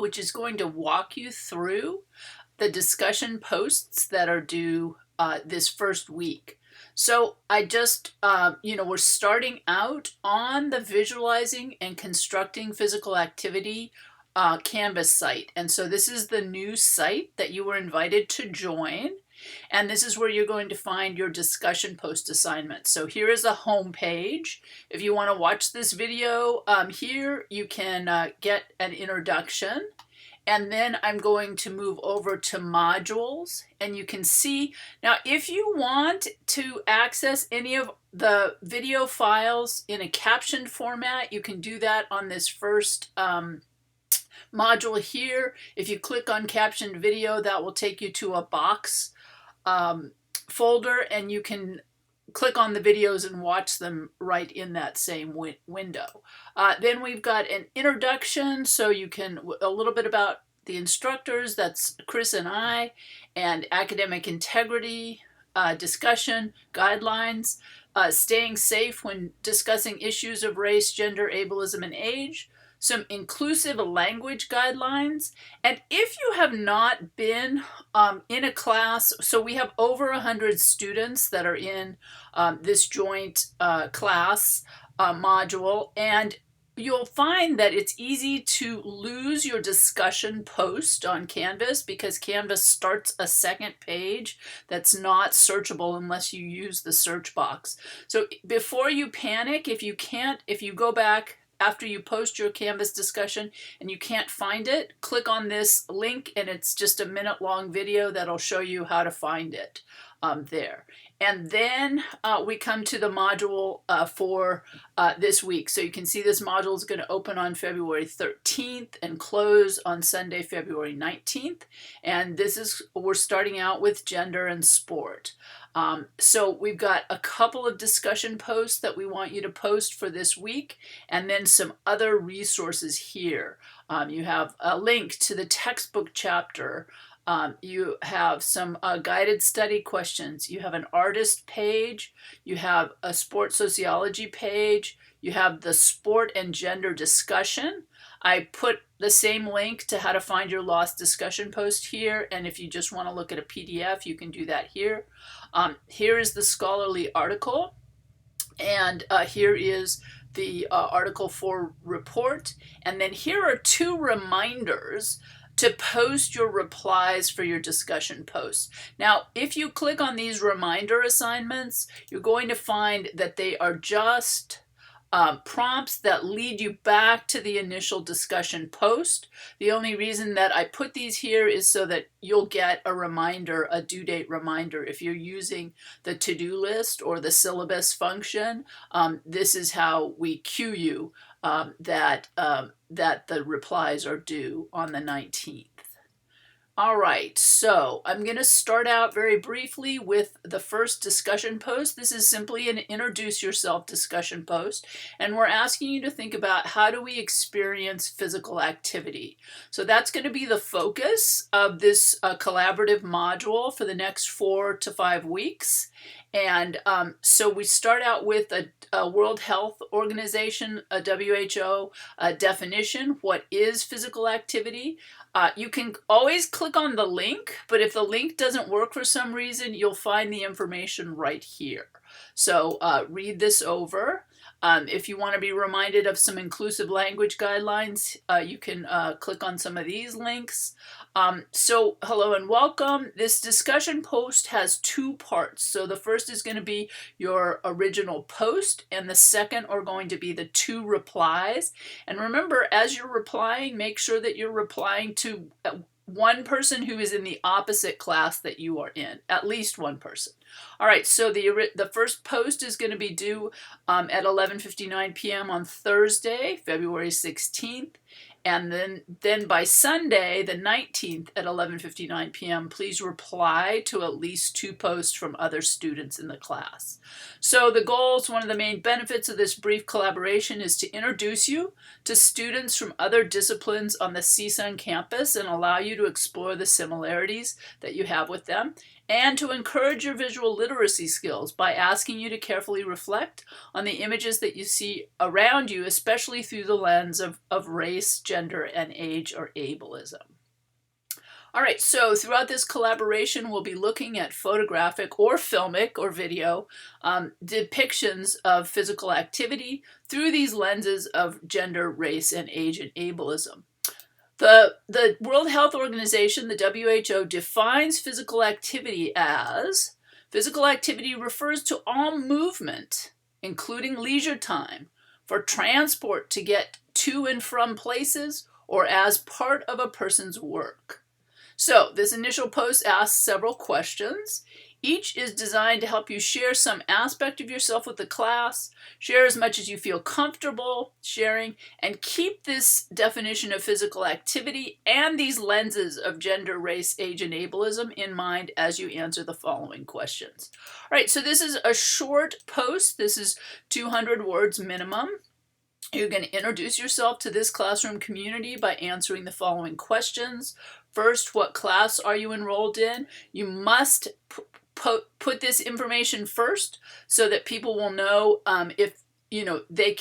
which is going to walk you through the discussion posts that are due this first week. So I just, we're starting out on the visualizing and constructing physical activity Canvas site. And so this is the new site that you were invited to join. And this is where you're going to find your discussion post assignments. So here is a home page. If you want to watch this video here, you can get an introduction. And then I'm going to move over to modules, and you can see now if you want to access any of the video files in a captioned format, you can do that on this first module here. If you click on captioned video, that will take you to a box folder, and you can click on the videos and watch them right in that same window. Then we've got an introduction, so you can a little bit about the instructors, that's Chris and I, and academic integrity, discussion, guidelines, staying safe when discussing issues of race, gender, ableism, and age, some inclusive language guidelines. And if you have not been in a class, so we have over 100 students that are in this joint class module, and you'll find that it's easy to lose your discussion post on Canvas because Canvas starts a second page that's not searchable unless you use the search box. So before you panic, if you go back after you post your Canvas discussion and you can't find it, click on this link, and it's just a minute-long video that'll show you how to find it there. And then we come to the module for this week. So you can see this module is going to open on February 13th and close on Sunday, February 19th. And we're starting out with gender and sport. So we've got a couple of discussion posts that we want you to post for this week, and then some other resources here. You have a link to the textbook chapter. You have some guided study questions. You have an artist page. You have a sport sociology page. You have the sport and gender discussion. I put the same link to how to find your lost discussion post here. And if you just want to look at a PDF, you can do that here. Here is the scholarly article. And here is the article for report. And then here are two reminders to post your replies for your discussion posts. Now, if you click on these reminder assignments, you're going to find that they are just prompts that lead you back to the initial discussion post. The only reason that I put these here is so that you'll get a reminder, a due date reminder. If you're using the to-do list or the syllabus function, this is how we cue you that the replies are due on the 19th. All right, so I'm going to start out very briefly with the first discussion post. This is simply an introduce yourself discussion post, and we're asking you to think about how do we experience physical activity. So that's going to be the focus of this collaborative module for the next 4 to 5 weeks. And so we start out with a World Health Organization, a WHO definition. What is physical activity? You can always click on the link, but if the link doesn't work for some reason, you'll find the information right here. So read this over. If you want to be reminded of some inclusive language guidelines, you can click on some of these links. So hello and welcome. This discussion post has 2 parts. So the first is going to be your original post, and the second are going to be the 2 replies. And remember, as you're replying, make sure that you're replying to one person who is in the opposite class that you are in, at least one person. All right, so the first post is going to be due at 11:59 p.m. on Thursday, February 16th. And then by Sunday, the 19th at 11:59 p.m., please reply to at least 2 posts from other students in the class. So the goals, one of the main benefits of this brief collaboration is to introduce you to students from other disciplines on the CSUN campus and allow you to explore the similarities that you have with them. and to encourage your visual literacy skills by asking you to carefully reflect on the images that you see around you, especially through the lens of race, gender, and age or ableism. All right, so throughout this collaboration, we'll be looking at photographic or filmic or video depictions of physical activity through these lenses of gender, race, and age and ableism. The World Health Organization, the WHO, defines physical activity as physical activity refers to all movement, including leisure time, for transport to get to and from places or as part of a person's work. So this initial post asks several questions. Each is designed to help you share some aspect of yourself with the class, share as much as you feel comfortable sharing, and keep this definition of physical activity and these lenses of gender, race, age, and ableism in mind as you answer the following questions. All right, so this is a short post. This is 200 words minimum. You're going to introduce yourself to this classroom community by answering the following questions. First, what class are you enrolled in? You must put this information first so that people will know if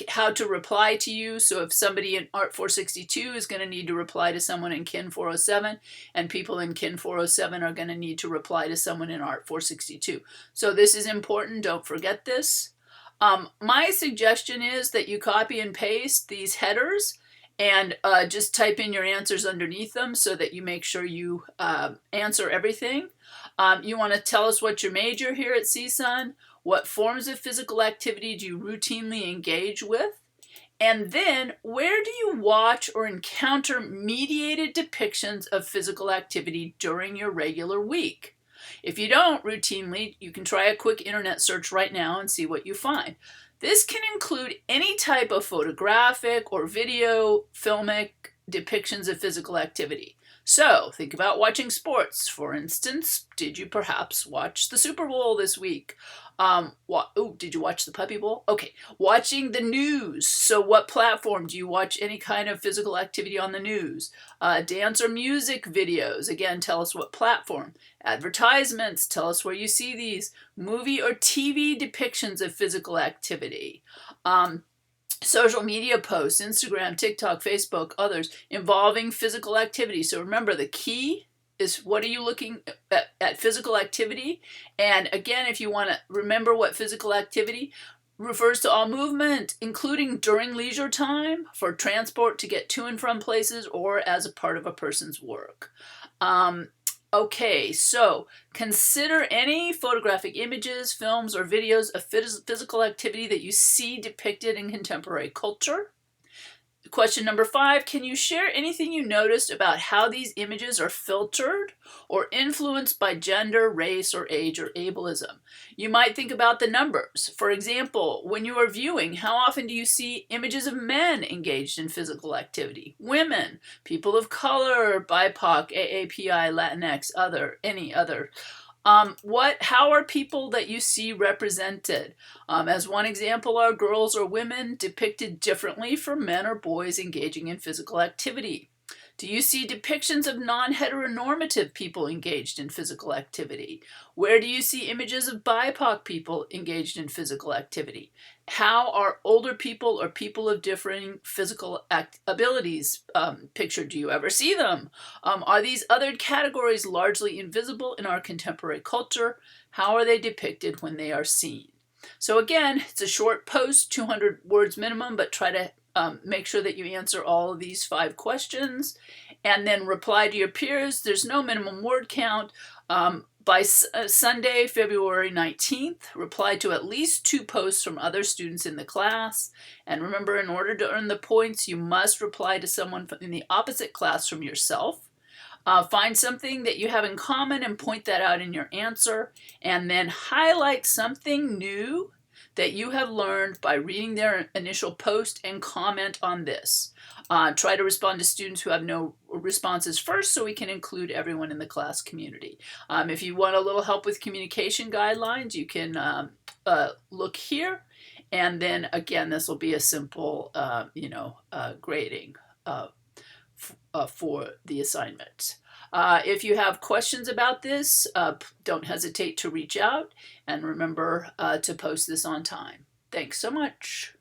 how to reply to you. So if somebody in Art 462 is going to need to reply to someone in Kin 407, and people in Kin 407 are going to need to reply to someone in Art 462. So this is important. Don't forget this. My suggestion is that you copy and paste these headers and just type in your answers underneath them so that you make sure you answer everything. You want to tell us what your major here at CSUN, what forms of physical activity do you routinely engage with, and then where do you watch or encounter mediated depictions of physical activity during your regular week? If you don't routinely, you can try a quick internet search right now and see what you find. This can include any type of photographic or video, filmic depictions of physical activity. So think about watching sports. For instance, did you perhaps watch the Super Bowl this week? Did you watch the Puppy Bowl? Okay, watching the news. So what platform do you watch any kind of physical activity on the news? Dance or music videos. Again, tell us what platform. Advertisements. Tell us where you see these. Movie or TV depictions of physical activity. Social media posts, Instagram, TikTok, Facebook, others, involving physical activity. So remember, the key is what are you looking at physical activity? And again, if you want to remember what physical activity refers to all movement, including during leisure time, for transport to get to and from places, or as a part of a person's work. Okay, so consider any photographic images, films, or videos of physical activity that you see depicted in contemporary culture. Question number 5, can you share anything you noticed about how these images are filtered or influenced by gender, race, or age, or ableism? You might think about the numbers. For example, when you are viewing, how often do you see images of men engaged in physical activity? Women, people of color, BIPOC, AAPI, Latinx, any other. How are people that you see represented? As one example, are girls or women depicted differently from men or boys engaging in physical activity? Do you see depictions of non-heteronormative people engaged in physical activity? Where do you see images of BIPOC people engaged in physical activity? How are older people or people of differing physical abilities pictured? Do you ever see them? Are these other categories largely invisible in our contemporary culture? How are they depicted when they are seen? So again, it's a short post, 200 words minimum, but try to make sure that you answer all of these 5 questions and then reply to your peers. There's no minimum word count. By Sunday, February 19th, reply to at least 2 posts from other students in the class. And remember, in order to earn the points, you must reply to someone in the opposite class from yourself. Find something that you have in common and point that out in your answer. And then highlight something new that you have learned by reading their initial post and comment on this. Try to respond to students who have no responses first so we can include everyone in the class community. If you want a little help with communication guidelines, you can look here. And then again, this will be a simple, grading for the assignment. If you have questions about this, don't hesitate to reach out, and remember to post this on time. Thanks so much.